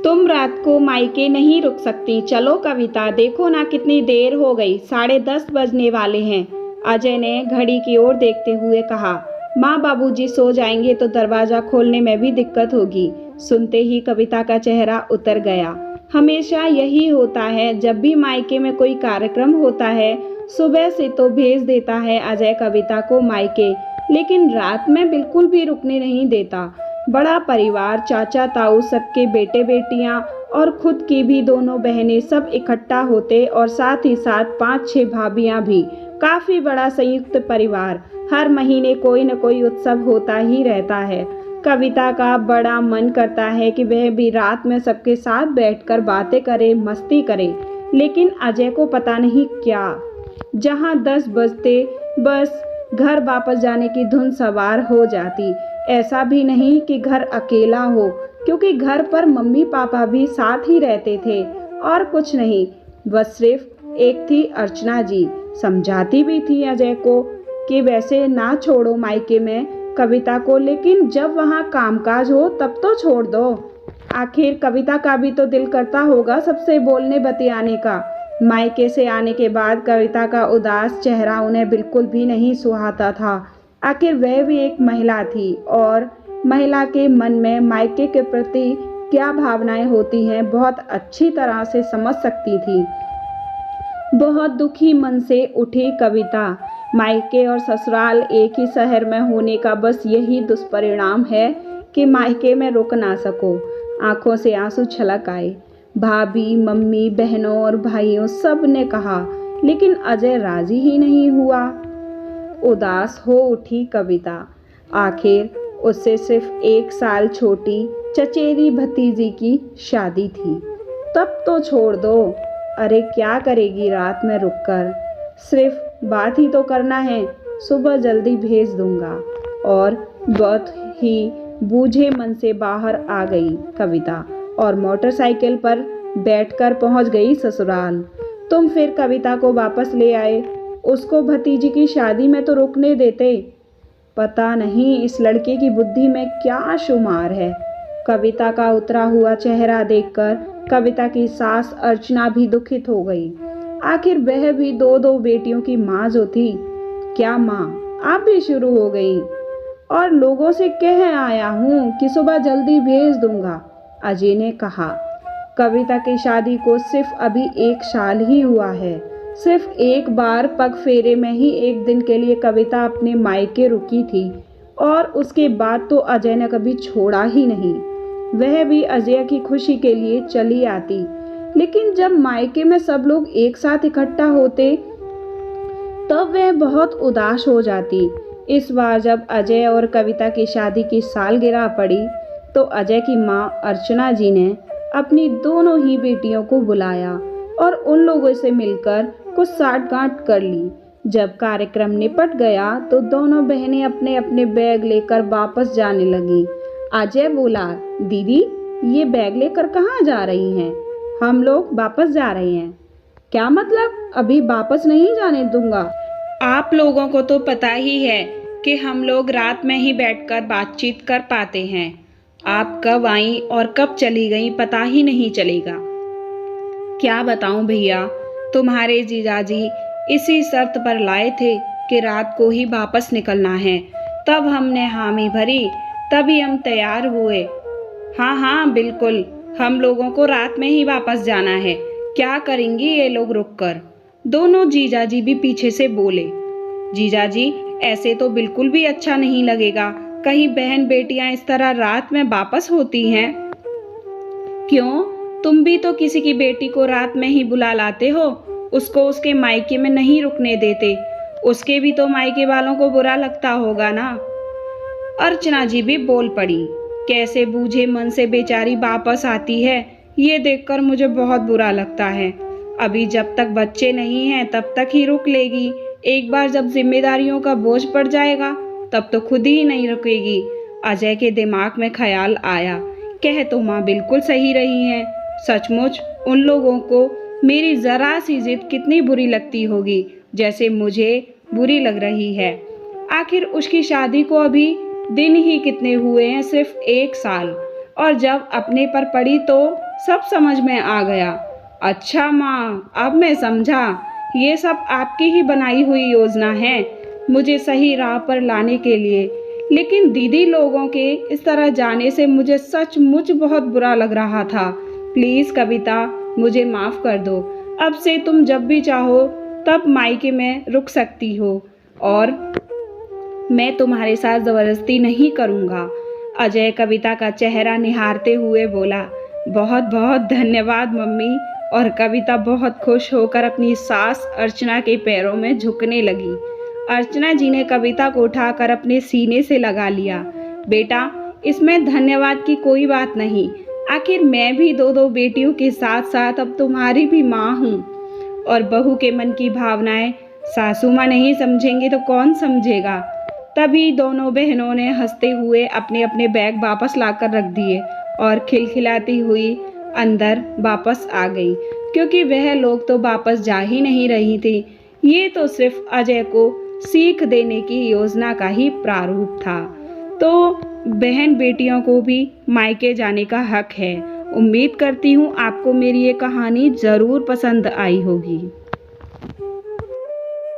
तुम रात को मायके नहीं रुक सकती। चलो कविता, देखो ना कितनी देर हो गई, 10:30 बजने वाले हैं। अजय ने घड़ी की ओर देखते हुए कहा। माँ बाबूजी सो जाएंगे तो दरवाजा खोलने में भी दिक्कत होगी। सुनते ही कविता का चेहरा उतर गया। हमेशा यही होता है, जब भी मायके में कोई कार्यक्रम होता है सुबह से तो भेज देता है अजय कविता को मायके, लेकिन रात में बिल्कुल भी रुकने नहीं देता। बड़ा परिवार, चाचा ताऊ, सबके बेटे बेटियां और खुद की भी दोनों बहनें सब इकट्ठा होते और साथ ही साथ 5-6 भाभियां भी। काफी बड़ा संयुक्त परिवार। हर महीने कोई न कोई उत्सव होता ही रहता है। कविता का बड़ा मन करता है कि वह भी रात में सबके साथ बैठकर बातें करे, मस्ती करे, लेकिन अजय को पता नहीं क्या, जहां 10 बजते बस घर वापस जाने की धुन सवार हो जाती। ऐसा भी नहीं कि घर अकेला हो, क्योंकि घर पर मम्मी पापा भी साथ ही रहते थे। और कुछ नहीं, बस सिर्फ एक थी अर्चना जी। समझाती भी थी अजय को कि वैसे ना छोड़ो मायके में कविता को, लेकिन जब वहाँ कामकाज हो तब तो छोड़ दो। आखिर कविता का भी तो दिल करता होगा सबसे बोलने बतियाने का। मायके से आने के बाद कविता का उदास चेहरा उन्हें बिल्कुल भी नहीं सुहाता था। आखिर वह भी एक महिला थी और महिला के मन में मायके के प्रति क्या भावनाएं होती हैं बहुत अच्छी तरह से समझ सकती थी। बहुत दुखी मन से उठी कविता। मायके और ससुराल एक ही शहर में होने का बस यही दुष्परिणाम है कि मायके में रुक ना सको। आंखों से आंसू छलक आए। भाभी, मम्मी, बहनों और भाइयों सब ने कहा, लेकिन अजय राजी ही नहीं हुआ। उदास हो उठी कविता। आखिर उससे सिर्फ 1 साल छोटी चचेरी भतीजी की शादी थी। तब तो छोड़ दो। अरे क्या करेगी रात में रुककर, सिर्फ बात ही तो करना है। सुबह जल्दी भेज दूंगा। और बहुत ही बूझे मन से बाहर आ गई कविता और मोटरसाइकिल पर बैठकर पहुंच गई ससुराल। तुम फिर कविता को वापस ले आए, उसको भतीजी की शादी में तो रुकने देते। पता नहीं इस लड़के की बुद्धि में क्या शुमार है। कविता का उतरा हुआ चेहरा देखकर कविता की सास अर्चना भी दुखित हो गई। आखिर वह भी 2-2 बेटियों की माँ जो थी। क्या माँ, आप भी शुरू हो गई? और लोगों से कह आया हूँ कि सुबह जल्दी भेज दूंगा, अजय ने कहा। कविता की शादी को सिर्फ अभी 1 साल ही हुआ है। सिर्फ एक बार पग फेरे में ही 1 दिन के लिए कविता अपने मायके रुकी थी और उसके बाद तो अजय ने कभी छोड़ा ही नहीं। वह भी अजय की खुशी के लिए चली आती, लेकिन जब मायके में सब लोग एक साथ इकट्ठा होते तब वह बहुत उदास हो जाती। इस बार जब अजय और कविता की शादी की सालगिरह पड़ी तो अजय की माँ अर्चना जी ने अपनी दोनों ही बेटियों को बुलाया और उन लोगों से मिलकर कुछ साठगांठ कर ली। जब कार्यक्रम निपट गया तो दोनों बहनें अपने अपने बैग लेकर वापस जाने लगी। अजय बोला, दीदी ये बैग लेकर कहाँ जा रही हैं? हम लोग वापस जा रहे हैं। क्या मतलब? अभी वापस नहीं जाने दूंगा। आप लोगों को तो पता ही है कि हम लोग रात में ही बैठकर बातचीत कर पाते हैं। आप कब आई और कब चली गई पता ही नहीं चलेगा। क्या बताऊं भैया, तुम्हारे जीजाजी इसी शर्त पर लाए थे कि रात को ही वापस निकलना है। तब हमने हामी भरी, तभी हम तैयार हुए। हाँ हाँ बिल्कुल, हम लोगों को रात में ही वापस जाना है। क्या करेंगी ये लोग रुककर? दोनों जीजाजी भी पीछे से बोले। जीजाजी ऐसे तो बिल्कुल भी अच्छा नहीं लगेगा। कहीं बहन बेटियां इस तरह रात में वापस होती हैं। क्यों, तुम भी तो किसी की बेटी को रात में ही बुला लाते हो, उसको उसके मायके में नहीं रुकने देते। उसके भी तो मायके वालों को बुरा लगता होगा ना। अर्चना जी भी बोल पड़ी। कैसे बूझे मन से बेचारी वापस आती है, ये देखकर मुझे बहुत बुरा लगता है। अभी जब तक बच्चे नहीं हैं तब तक ही रुक लेगी। एक बार जब जिम्मेदारियों का बोझ पड़ जाएगा तब तो खुद ही नहीं रुकेगी। अजय के दिमाग में ख्याल आया। कह तो माँ बिल्कुल सही रही हैं। सचमुच उन लोगों को मेरी जरा सी जिद कितनी बुरी लगती होगी, जैसे मुझे बुरी लग रही है। आखिर उसकी शादी को अभी दिन ही कितने हुए हैं, सिर्फ 1 साल। और जब अपने पर पड़ी तो सब समझ में आ गया। अच्छा माँ, अब मैं समझा, ये सब आपकी ही बनाई हुई योजना है मुझे सही राह पर लाने के लिए। लेकिन दीदी लोगों के इस तरह जाने से मुझे सचमुच बहुत बुरा लग रहा था। प्लीज़ कविता, मुझे माफ़ कर दो। अब से तुम जब भी चाहो तब मायके में रुक सकती हो और मैं तुम्हारे साथ ज़बरदस्ती नहीं करूँगा। अजय कविता का चेहरा निहारते हुए बोला, बहुत बहुत धन्यवाद मम्मी। और कविता बहुत खुश होकर अपनी सास अर्चना के पैरों में झुकने लगी। अर्चना जी ने कविता को उठाकर अपने सीने से लगा लिया। बेटा, इसमें धन्यवाद की कोई बात नहीं। आखिर मैं भी दो दो बेटियों के साथ साथ अब तुम्हारी भी माँ हूँ। और बहू के मन की भावनाएं सासू माँ नहीं समझेंगे तो कौन समझेगा। तभी दोनों बहनों ने हंसते हुए अपने अपने बैग वापस लाकर रख दिए और खिलखिलाती हुई अंदर वापस आ गई, क्योंकि वह लोग तो वापस जा ही नहीं रही थी। ये तो सिर्फ अजय को सीख देने की योजना का ही प्रारूप था। तो बहन बेटियों को भी मायके जाने का हक है। उम्मीद करती हूँ आपको मेरी ये कहानी ज़रूर पसंद आई होगी।